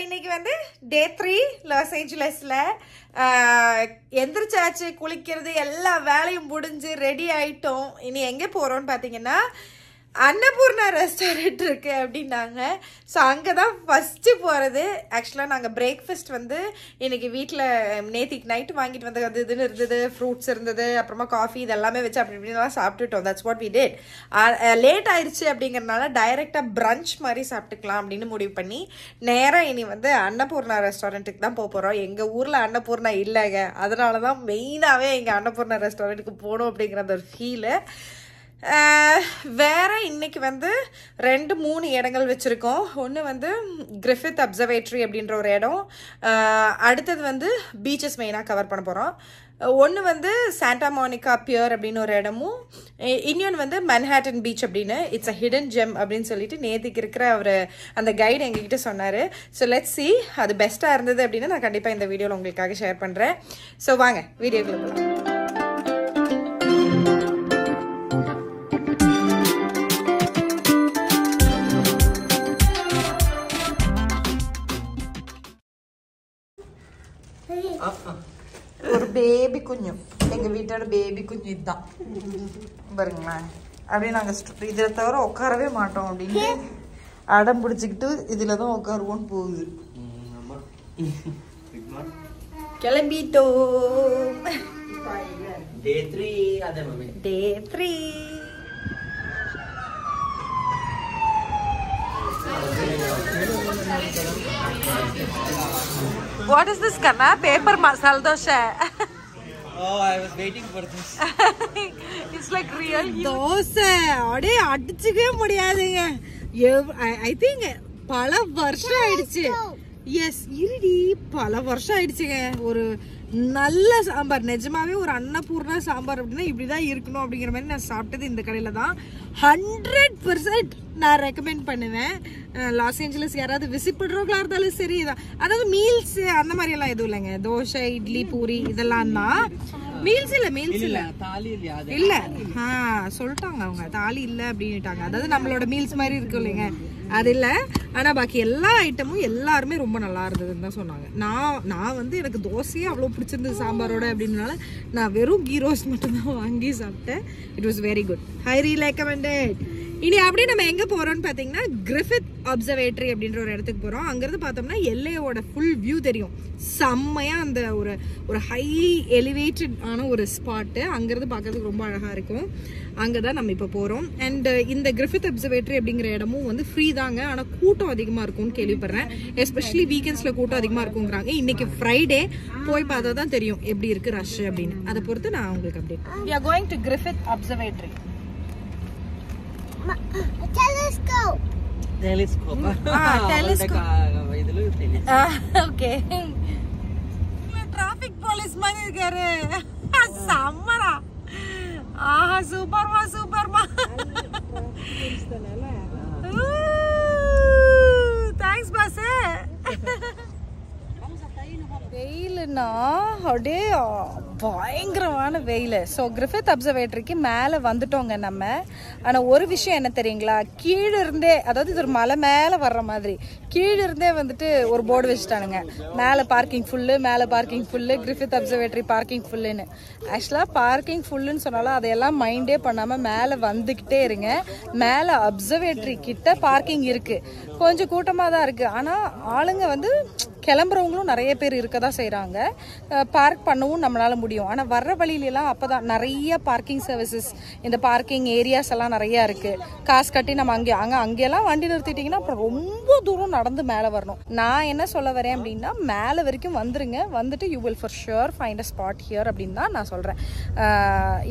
இன்னைக்கு வந்து டே 3 லாஸ் ஏஞ்சலஸ்ல எந்திரிச்சாச்சு, குளிக்கிறது எல்லா வேலையும் முடிஞ்சு ரெடி ஆயிட்டோம். இனி எங்கே போறோம்னு பாத்தீங்கன்னா அன்னபூர்ணா ரெஸ்டாரண்ட் இருக்கு அப்படின்னாங்க. ஸோ அங்கே தான் ஃபஸ்ட்டு போகிறது. ஆக்சுவலாக நாங்கள் பிரேக்ஃபாஸ்ட் வந்து இன்னைக்கு வீட்டில் நேத்திக்கு நைட்டு வாங்கிட்டு வந்து அது இதுன்னு இருந்தது, ஃப்ரூட்ஸ் இருந்தது, அப்புறமா காஃபி இதெல்லாமே வச்சு அப்படி இப்படிலாம் சாப்பிட்டுட்டோம். That's what we did. Late ஆயிடுச்சு அப்படிங்கிறதுனால டைரெக்டாக பிரஞ்ச் மாதிரி சாப்பிட்டுக்கலாம் அப்படின்னு முடிவு பண்ணி நேராக இனி வந்து அன்னபூர்ணா ரெஸ்டாரண்ட்டுக்கு தான் போக போகிறோம். எங்கள் ஊரில் அன்னபூர்ணா இல்லைங்க, அதனால தான் மெயினாகவே எங்கள் அன்னபூர்ணா ரெஸ்டாரண்ட்டுக்கு போகணும் அப்படிங்கிற அந்த ஒரு ஃபீலு. வேற இன்னைக்கு வந்து 2-3 இடங்கள் வச்சுருக்கோம். ஒன்று வந்து கிரிஃபித் அப்சர்வேட்டரி அப்படின்ற ஒரு இடம், அடுத்தது வந்து பீச்சஸ் மெயினாக கவர் பண்ண போகிறோம். ஒன்று வந்து சாண்டா மோனிகா பியர் அப்படின்னு ஒரு இடமும், இன்னொன்று வந்து மன்ஹாட்டன் பீச் அப்படின்னு இட்ஸ் அ ஹிடன் ஜெம் அப்படின்னு சொல்லிட்டு நேற்றுக்கு இருக்கிற அவர் அந்த கைடு எங்ககிட்ட சொன்னார். ஸோ லெட்ஸ் சி, அது பெஸ்ட்டாக இருந்தது அப்படின்னு நான் கண்டிப்பாக இந்த வீடியோவில் உங்களுக்காக ஷேர் பண்ணுறேன். ஸோ வாங்க வீடியோக்குள்ள போகலாம். ஒரு பேபி குஞ்சு, எங்கள் வீட்டோட பேபி குஞ்சு இதுதான் பாருங்களேன். அப்படியே நாங்கள் இதில் தவிர உட்காரவே மாட்டோம் அப்படின்னு அடம் பிடிச்சிக்கிட்டு இதில் தான் உட்காருவோன்னு போகுது. கிளம்பிட்டோம். Day 3 அதே mummy. Day 3. What is this, Kanna? Paper masala dosa. Oh, I was waiting for this. It's like real dosa. அடே அடிச்சுக்கவே முடியாதுங்க. I think பல வருஷம் ஆயிடுச்சு. எஸ் இருடி, பல வருஷம் ஆயிடுச்சுங்க. ஒரு நல்ல சாம்பார், நிஜமாவே ஒரு அன்னபூர்ணா சாம்பார் அப்படின்னா இப்படிதான் இருக்கணும் அப்படிங்கிற மாதிரி நான் சாப்பிட்டது இந்த கடையில தான். 100% நான் ரெக்கமெண்ட் பண்ணுவேன். லாஸ் ஏஞ்சலஸ் யாராவது விசிட் பண்றவங்களா இருந்தாலும் சரி, அதாவது மீல்ஸ் அந்த மாதிரி எல்லாம் எதுவும் இல்லைங்க. தோசை, இட்லி, பூரி இதெல்லாம் தான். மீல்ஸ் இல்ல தாலி இல்ல. சொல்லிட்டாங்க அவங்க தாலி இல்ல அப்படின்னுட்டாங்க. அதாவது நம்மளோட மீல்ஸ் மாதிரி இருக்கும் இல்லைங்க, அது இல்ல. ஆனா பாக்கி எல்லா ஐட்டமும் எல்லாருமே ரொம்ப நல்லா இருந்ததுன்னு தான் சொன்னாங்க. நான் வந்து எனக்கு தோசையே அவ்வளோ பிடிச்சிருந்தது சாம்பாரோட அப்படின்னால நான் வெறும் கீ ரோஸ்ட் மட்டும் தான் வாங்கி சாப்பிட்டேன். It was very good. Highly recommended. இனி அப்படியே நம்ம எங்க போறோம்னு பாத்தீங்கன்னா கிரிஃபித் அப்சர்வேட்டரி அப்படின்ற ஒரு இடத்துக்கு போறோம். அங்கிருந்து பார்த்தோம்னா எல்லையோட ஃபுல் வியூ தெரியும். செம்மையா அந்த ஒரு ஹைலி எலிவேட்டட் ஆன ஒரு ஸ்பாட்டு. அங்கிருந்து பார்க்கறதுக்கு ரொம்ப அழகா இருக்கும். அங்கதான் நம்ம இப்ப போறோம். அண்ட் இந்த கிரிஃபித் அப்சர்வேட்டரி அப்படிங்கிற இடமும் வந்து ஃப்ரீ தாங்க, ஆனா கூட்டம் அதிகமா இருக்கும்னு கேள்விப்படுறேன். எஸ்பெஷலி வீக்கெண்ட்ஸ்ல கூட்டம் அதிகமா இருக்குங்கிறாங்க. இன்னைக்கு ஃப்ரைடே, போய் பார்த்தா தான் தெரியும் எப்படி இருக்கு ரஷ் அப்படின்னு. அதை பொறுத்து நான் உங்களுக்கு update. We are going to Griffith Observatory. Telescope. Telescope. Okay. Traffic police மாதிரி இருக்காரு. சம்மரா. ஆஹா, சூப்பர்மா. Thanks boss. வெயிலுன்னா அப்படியே பயங்கரமான வெயில். ஸோ கிரிஃபித் அப்சர்வேட்டரிக்கு மேலே வந்துட்டோங்க நம்ம. ஆனால் ஒரு விஷயம் என்ன தெரியுங்களா, கீழே இருந்தே, அதாவது இது ஒரு மலை மேலே வர்ற மாதிரி, கீழே இருந்தே வந்துட்டு ஒரு போர்டு வச்சுட்டானுங்க, மேலே parking full, Griffith observatory parking ஃபுல்லுன்னு. ஆக்சுவலாக பார்க்கிங் ஃபுல்லுன்னு சொன்னாலும் அதையெல்லாம் மைண்டே பண்ணாமல் மேலே வந்துக்கிட்டே இருங்க. மேலே அப்சர்வேட்டரி கிட்ட பார்க்கிங் இருக்குது, கொஞ்சம் கூட்டமாக தான் இருக்குது. ஆனால் ஆளுங்க வந்து கிளம்புறவங்களும் நிறைய பேர் இருக்க தான் செய்கிறாங்க. பார்க் பண்ணவும் நம்மளால முடியும். ஆனால் வர்ற வழியிலலாம் அப்போ தான் நிறைய பார்க்கிங் சர்வீசஸ், இந்த பார்க்கிங் ஏரியாஸ் எல்லாம் நிறையா இருக்குது. காசு கட்டி நம்ம அங்கெல்லாம் வண்டி நிறுத்திட்டிங்கன்னா அப்புறம் ரொம்ப தூரம் நடந்து மேலே வரணும். நான் என்ன சொல்ல வரேன் அப்படின்னா, மேலே வரைக்கும் வந்துருங்க, வந்துட்டு you will for sure find a spot here அப்படின்னு தான் நான் சொல்கிறேன்.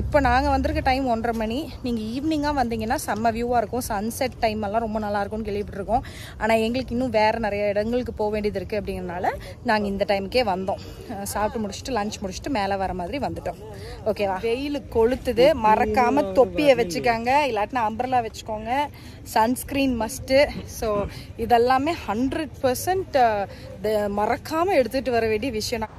இப்போ நாங்கள் வந்திருக்க டைம் 1:30 மணி. நீங்கள் ஈவினிங்காக வந்தீங்கன்னா செம்ம வியூவாக இருக்கும். சன்செட் டைம் எல்லாம் ரொம்ப நல்லா இருக்கும்னு கேள்விப்பட்டிருக்கோம். ஆனால் எங்களுக்கு இன்னும் வேறு நிறைய இடங்களுக்கு போக வேண்டியது இருக்குது அப்படிங்கிறதுனால நாங்கள் இந்த டைமுக்கே வந்தோம். சாப்பிட்டு முடிச்சுட்டு லஞ்ச் முடிச்சுட்டு மேலே வர மாதிரி வந்துட்டோம். ஓகேவா? வெயில் கொளுத்துது. மறக்காமல் தொப்பியை வச்சுக்காங்க, இல்லாட்டினா அம்பர்லா வச்சுக்கோங்க. Sunscreen must. ஸோ இதெல்லாமே 100% மறக்காமல் எடுத்துகிட்டு வர வேண்டிய விஷயம்.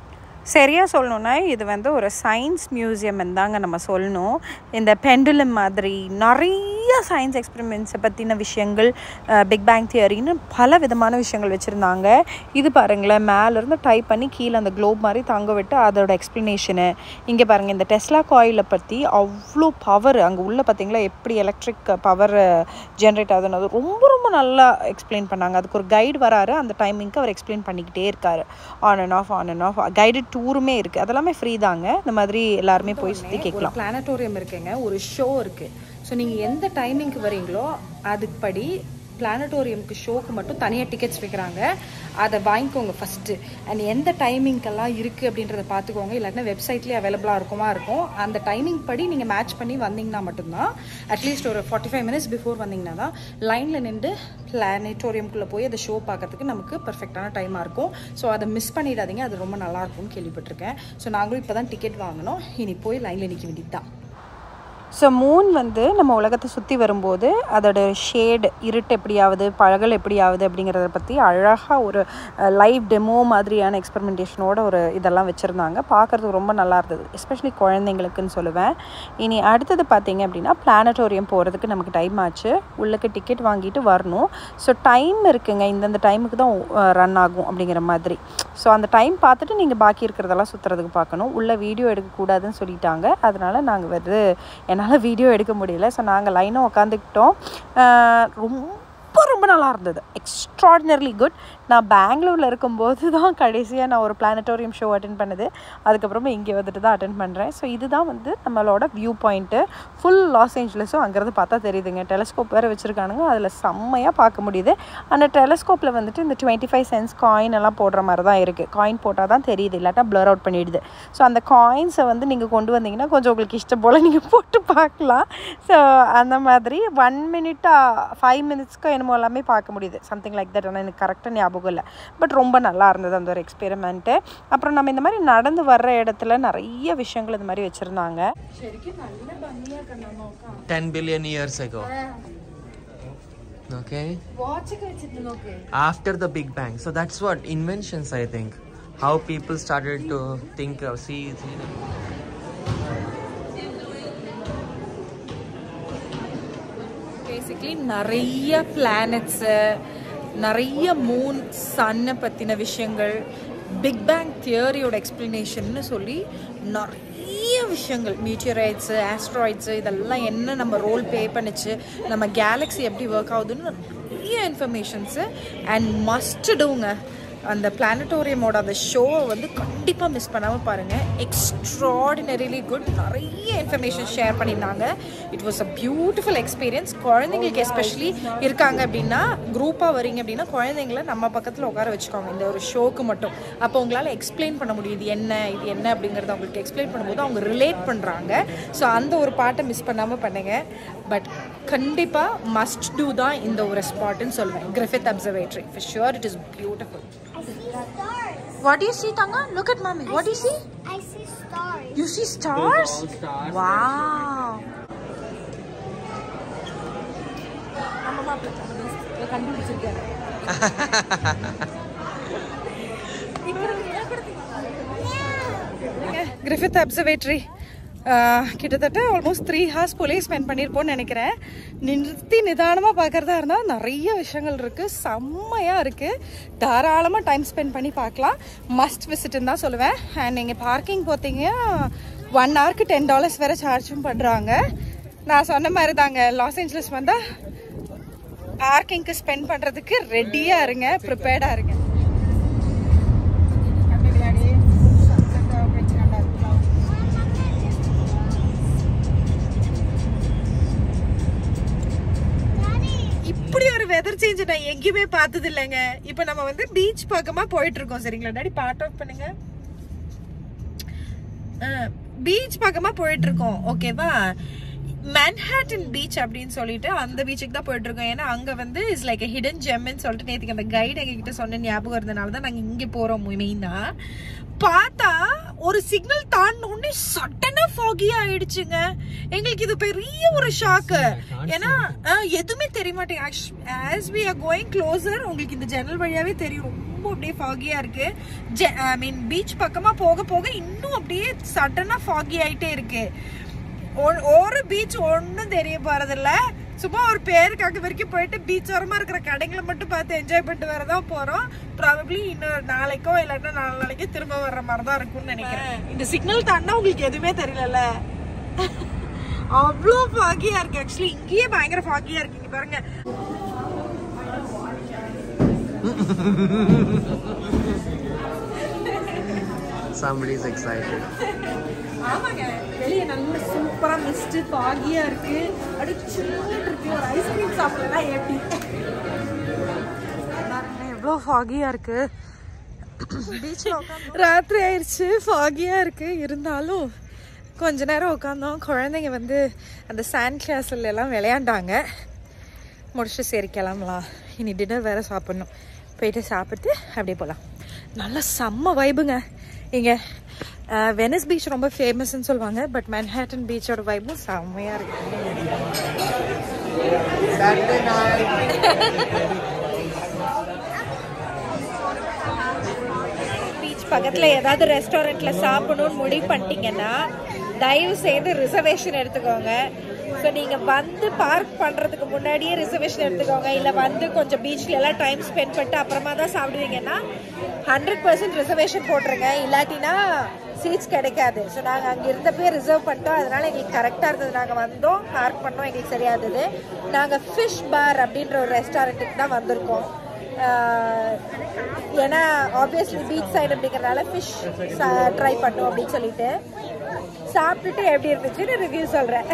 சரியாக சொல்லணுன்னா இது வந்து ஒரு சயின்ஸ் மியூசியம் தாங்க நம்ம சொல்லணும். இந்த பெண்டுலம் மாதிரி நிறைய சயின்ஸ் எக்ஸ்பெரிமெண்ட்ஸை பற்றின விஷயங்கள், பிக் பேங் தியரின்னு பல விதமான விஷயங்கள் வச்சுருந்தாங்க. இது பாருங்களேன், மேலேருந்து டைப் பண்ணி கீழே அந்த குளோப் மாதிரி தங்க விட்டு அதோட எக்ஸ்ப்ளனேஷனு. இங்கே பாருங்கள், இந்த டெஸ்லா காயிலை பற்றி அவ்வளோ பவர் அங்கே உள்ள பார்த்தீங்களா எப்படி எலக்ட்ரிக் பவர் ஜென்ரேட் ஆகுதுன்னு அது ரொம்ப ரொம்ப நல்லா எக்ஸ்பிளைன் பண்ணாங்க. அதுக்கு ஒரு கைடு வராரு, அந்த டைமிங்க்கு அவர் எக்ஸ்பிளைன் பண்ணிக்கிட்டே இருக்காரு. ஆன் அண்ட் ஆஃப் கைடட் டூருமே இருக்குது. அதெல்லாமே ஃப்ரீ தாங்க. இந்த மாதிரி எல்லாருமே போய் சுற்றி கேட்கலாம். பிளானட்டோரியம் இருக்குங்க, ஒரு ஷோ இருக்குது. ஸோ நீங்கள் எந்த டைமிங்க்கு வரீங்களோ அதுபடி பிளானட்டோரியமுக்கு ஷோக்கு மட்டும் தனியாக டிக்கெட்ஸ் வைக்கிறாங்க. அதை வாங்கிக்கோங்க ஃபஸ்ட்டு. அண்ட் எந்த டைமிங்க்கெல்லாம் இருக்குது அப்படின்றத பார்த்துக்கோங்க. இல்லாட்டினா வெப்சைட்லேயே அவைலபிளாக இருக்கும். அந்த டைமிங் படி நீங்கள் மேட்ச் பண்ணி வந்தீங்கன்னா மட்டும்தான், அட்லீஸ்ட் ஒரு 45 minutes பிஃபோர் வந்தீங்கன்னா தான் லைனில் நின்று பிளானட்டோரியம்குள்ளே போய் அந்த ஷோ பார்க்கறதுக்கு நமக்கு பர்ஃபெக்டான டைமாக இருக்கும். ஸோ அதை மிஸ் பண்ணிடாதீங்க, அது ரொம்ப நல்லாயிருக்கும்னு கேள்விப்பட்டிருக்கேன். ஸோ நாங்களும் இப்போ தான் டிக்கெட் வாங்கினோம். இனி போய் லைனில் நிற்க வேண்டியது தான். ஸோ மூன் வந்து நம்ம உலகத்தை சுற்றி வரும்போது அதோட ஷேடு, இருட்டு எப்படியாவது, பகல் எப்படியாவது அப்படிங்கிறத பற்றி அழகாக ஒரு லைவ் டெமோ மாதிரியான எக்ஸ்பெரிமெண்டேஷனோட ஒரு இதெல்லாம் வச்சுருந்தாங்க. பார்க்குறதுக்கு ரொம்ப நல்லா இருந்தது, எஸ்பெஷலி குழந்தைங்களுக்குன்னு சொல்லுவேன். இனி அடுத்தது பார்த்திங்க அப்படின்னா பிளானட்டோரியம் போகிறதுக்கு நமக்கு டைம் ஆச்சு. உள்ளுக்கு டிக்கெட் வாங்கிட்டு வரணும். ஸோ டைம் இருக்குங்க, இந்தந்த டைமுக்கு தான் ரன் ஆகும் அப்படிங்கிற மாதிரி. ஸோ அந்த டைம் பார்த்துட்டு நீங்கள் பாக்கி இருக்கிறதெல்லாம் சுற்றுறதுக்கு பார்க்கணும். உள்ளே வீடியோ எடுக்கக்கூடாதுன்னு சொல்லிட்டாங்க. அதனால் நாங்கள் வந்து என்னால் வீடியோ எடுக்க முடியல. ஸோ நாங்கள் லைனாக உட்காந்துக்கிட்டோம். ரொம்ப நல்லா இருந்தது, எக்ஸ்ட்ராடினரிலி குட். நான் பெங்களூரில் இருக்கும்போது தான் கடைசியாக நான் ஒரு பிளானட்டோரியம் ஷோ அட்டென்ட் பண்ணது. அதுக்கப்புறமா இங்கே வந்துட்டு தான் அட்டென்ட் பண்ணுறேன். ஸோ இதுதான் வந்து நம்மளோட வியூ பாயிண்ட்டு. ஃபுல் லாஸ் ஏஞ்சலஸும் அங்கேருந்து பார்த்தா தெரியுதுங்க. டெலஸ்கோப் வேறு வச்சுருக்கானுங்க, அதில் செம்மையாக பார்க்க முடியுது. அந்த டெலஸ்கோப்பில் வந்துட்டு இந்த 25 cents காயின் எல்லாம் போடுற மாதிரி தான் இருக்குது. காயின் போட்டால் தான் தெரியுது, இல்லாட்டா ப்ளர் அவுட் பண்ணிவிடுது. ஸோ அந்த காயின்ஸை வந்து நீங்கள் கொண்டு வந்தீங்கன்னா கொஞ்சம் உங்களுக்கு இஷ்டம் போல் நீங்கள் போட்டு பார்க்கலாம். ஸோ அந்த மாதிரி 1 minute 5 minutesக்கு என்னமோ எல்லாமே பார்க்க முடியுது, சம்திங் லைக் தட். ஆனால் எனக்கு கரெக்டாக ஞாபகம் இல்லை, பட் ரொம்ப நல்லா இருந்தது அந்த ஒரு எக்ஸ்பெரிமெண்ட்டு. அப்புறம் நம்ம இந்த மாதிரி நடந்து வர்ற இடத்துல நிறைய விஷயங்கள் இந்த மாதிரி வச்சுருந்தாங்க. 10 billion years ago. Okay. After the Big Bang. So that's what inventions, I think. How people started to think of see. Basically நிறைய பிளானட்ஸு, நிறைய மூன், சன்னை பற்றின விஷயங்கள், பிக் பேங் தியரியோட எக்ஸ்பிளனேஷன்னு சொல்லி நிறைய விஷயங்கள், மீட்டியரைட்ஸு, ஆஸ்ட்ராய்ட்ஸு, இதெல்லாம் என்ன நம்ம ரோல் ப்ளே பண்ணிச்சு, நம்ம கேலக்ஸி எப்படி ஒர்க் ஆகுதுன்னு நிறைய இன்ஃபர்மேஷன்ஸு. அண்ட் மஸ்ட் டூங்க அந்த பிளானட்டோரியமோட அந்த ஷோவை வந்து கண்டிப்பாக மிஸ் பண்ணாமல் பாருங்கள். Extraordinarily good. நிறைய இன்ஃபர்மேஷன் ஷேர் பண்ணியிருந்தாங்க. It was a beautiful experience. குழந்தைங்களுக்கு எஸ்பெஷலி இருக்காங்க அப்படின்னா, குரூப்பாக வரீங்க அப்படின்னா குழந்தைங்கள நம்ம பக்கத்தில் உட்கார வச்சுக்கோங்க இந்த ஒரு ஷோக்கு மட்டும். அப்போ உங்களால் எக்ஸ்பிளைன் பண்ண முடியும், இது என்ன அப்படிங்கிறத அவங்களுக்கு எக்ஸ்பிளைன் பண்ணும்போது அவங்க ரிலேட் பண்ணுறாங்க. ஸோ அந்த ஒரு பாட்டை மிஸ் பண்ணாமல் பண்ணுங்க. பட் கண்டிப்பாக மஸ்ட் டூ தான் இந்த ஒரு ஸ்பாட்டுன்னு சொல்லுவேன், Griffith observatory. For sure it is beautiful. What do you see, Tanga? Look at mommy. What do you see? I see stars. You see stars? Wow. Griffith Observatory. கிட்டத்தட்ட almost 3 hours போலே spend பண்ணியிருப்போம்னு நினைக்கிறேன். நிறுத்தி நிதானமாக பார்க்குறதா இருந்தால் நிறைய விஷயங்கள் இருக்குது, செம்மையாக இருக்குது. தாராளமாக டைம் ஸ்பெண்ட் பண்ணி பார்க்கலாம். மஸ்ட் விசிட்னு தான் சொல்லுவேன். அண்ட் நீங்கள் பார்க்கிங் பார்த்தீங்க 1 hourக்கு $10 வேறு சார்ஜும் பண்ணுறாங்க. நான் சொன்ன மாதிரி தாங்க, லாஸ் ஏஞ்சலஸ் வந்தால் பார்க்கிங்க்கு ஸ்பெண்ட் பண்ணுறதுக்கு ரெடியாக இருங்க, ப்ரிப்பேர்டாக இருங்க. இப்படி ஒரு வெதர் சேஞ்ச் நான் எங்கேயுமே பார்த்தது இல்லைங்க. இப்போ நம்ம வந்து பீச் பக்கமா போயிட்டு இருக்கோம், சரிங்களா டாடி? பார்ட் ஆஃப் பண்ணுங்க. பீச் பக்கமா போயிட்டு இருக்கோம், ஓகேவா? மேன்ஹாட்டன் பீச் அப்படின்னு சொல்லிட்டு அந்த பீச்சுக்கு தான் போயிட்டு இருக்கோம். ஏன்னா அங்க வந்து இஸ் லைக் ஹிடன் ஜெம்னு சொல்லிட்டு நேற்றுக்கு அந்த கைடு எங்ககிட்ட சொன்ன ஞாபகம் இருந்தனால தான் நாங்க இங்க போறோம். மெயினா பார்த்தா ஒரு சிக்னல் தாண்டினோடனே சட்டனா ஃபாகி ஆயிடுச்சுங்க. எங்களுக்கு இது பெரிய ஒரு ஷாக்கு. ஏன்னா எதுவுமே தெரிய மாட்டேங்க. As we are going closer உங்களுக்கு இந்த ஜன்னல் வழியாவே தெரியும், ரொம்ப அப்படியே ஃபாகியா இருக்கு. ஐ மீன் பீச் பக்கமா போக போக இன்னும் அப்படியே சட்டனா ஃபாகி ஆயிட்டே இருக்கு. ஒரு பீச் ஒன்றும் தெரிய போறதில்ல. சும்மா ஒரு பேருக்காக வரைக்கும் போயிட்டு பீச் ஓரமா இருக்கிற கடைகளை மட்டும் பார்த்து என்ஜாய் பண்ணிட்டு வரதான் போறோம். ப்ராபப்ளி இன்னொரு நாளைக்கோ இல்லாட்டா 4 நாளைக்கோ திரும்ப வர்ற மாதிரி தான் இருக்கும்னு நினைக்கிறேன். இந்த சிக்னல் தாண்டா உங்களுக்கு எதுவுமே தெரியல. அவ்வளோ ஃபாகியா இருக்கு. ஆக்சுவலி இங்கேயே பயங்கர ஃபாகியா இருக்கு. இங்க பாருங்க. Somebody is excited. ஆமாங்க, வெளியே நல்ல சூப்பரா மிஸ்ட் ஃபாகியா இருக்கு. அப்படியே சில்லுன்னு இருக்கு. ஒரு ஐஸ்கிரீம் சாப்பிடலாம் எப்படி? எவ்வளோ ஃபாகியா இருக்கு. பீச்ல ராத்திரி ஆயிடுச்சு, ஃபாகியா இருக்கு. இருந்தாலும் கொஞ்ச நேரம் உட்காந்தோம். குழந்தைங்க வந்து அந்த சாண்ட் கிளாஸ்ல எல்லாம் விளையாண்டாங்க. முடிச்சுட்டு சரி கிளம்பலாம். இனி டின்னர் வேற சாப்பிடணும். போயிட்டு சாப்பிட்டு அப்படியே போகலாம். நல்லா செம்ம வைபுங்க. இங்கே வெனிஸ் பீச் ரொம்ப ஃபேமஸ்ன்னு சொல்லுவாங்க. பட் மேன்ஹாட்டன் பீச்சோட வைபும் செம்மையாக இருக்கு. பீச் பக்கத்தில் ஏதாவது ரெஸ்டாரண்ட்டில் சாப்பிடணும்னு முடிவு பண்ணிட்டீங்கன்னா தயவு செய்து ரிசர்வேஷன் எடுத்துக்கோங்க. ஸோ நீங்கள் வந்து பார்க் பண்ணுறதுக்கு முன்னாடியே ரிசர்வேஷன் எடுத்துக்கோங்க. இல்லை வந்து கொஞ்சம் பீச்சில் எல்லாம் டைம் ஸ்பெண்ட் பண்ணிட்டு அப்புறமா தான் சாப்பிடுவீங்கன்னா 100% ரிசர்வேஷன் போட்டுருங்க. இல்லாட்டினா சீட்ஸ் கிடைக்காது. ஸோ நாங்கள் அங்கே இருந்தப்பே ரிசர்வ் பண்ணிட்டோம். அதனால் எங்களுக்கு கரெக்டாக இருந்தது. நாங்கள் வந்தோம், பார்க் பண்ணோம், எங்களுக்கு சரியாக இருந்தது. நாங்கள் ஃபிஷ் பார் அப்படின்ற ஒரு ரெஸ்டாரண்ட்டுக்கு தான் வந்திருக்கோம். ஏன்னா ஆப்வியஸ்லி பீச் சைடு அப்படிங்கிறனால ஃபிஷ் ட்ரை பண்ணோம் அப்படின்னு சொல்லிட்டு சாப்பிட்டுட்டு எப்படி இருந்துச்சுன்னு ரிவ்யூ சொல்கிறேன்.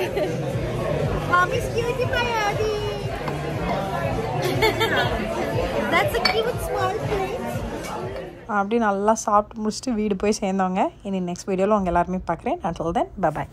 அப்படி நல்லா சாப்பிட்டு முடிச்சுட்டு வீடு போய் சேர்ந்தவங்க. இனி நெக்ஸ்ட் வீடியோவில் உங்கள் எல்லாருமே பார்க்குறேன். until then bye bye.